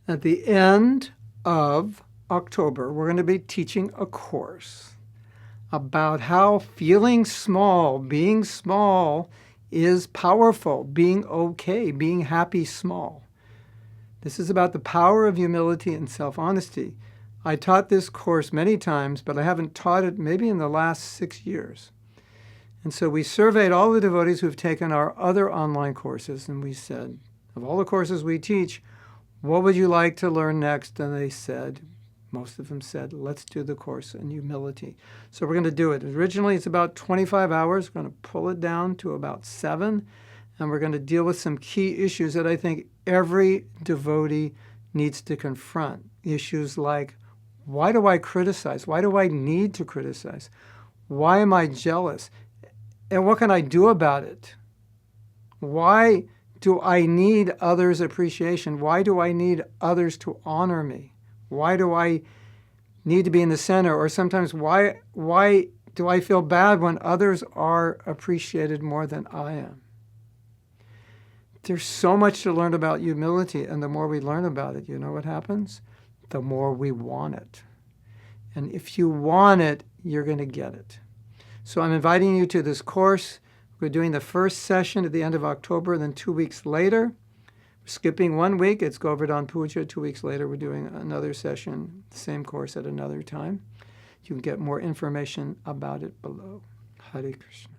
At the end of October, we're going to be teaching a course about how feeling small, being small, is powerful, being okay, being happy small. This is about the power of humility and self-honesty. I taught this course many times, but I haven't taught it maybe in the last 6 years. And so we surveyed all the devotees who've taken our other online courses, and we said, of all the courses we teach, what would you like to learn next? And they said, most of them said, let's do the course in humility. So we're going to do it. Originally, it's about 25 hours. We're going to pull it down to about 7. And we're going to deal with some key issues that I think every devotee needs to confront. Issues like, why do I criticize? Why do I need to criticize? Why am I jealous? And what can I do about it? Why do I need others' appreciation? Why do I need others to honor me? Why do I need to be in the center? Or sometimes, why do I feel bad when others are appreciated more than I am? There's so much to learn about humility, and the more we learn about it, you know what happens? The more we want it. And if you want it, you're going to get it. So I'm inviting you to this course. We're doing the first session at the end of October, and then 2 weeks later, skipping 1 week, it's Govardhan Puja. 2 weeks later, we're doing another session, the same course at another time. You can get more information about it below. Hare Krishna.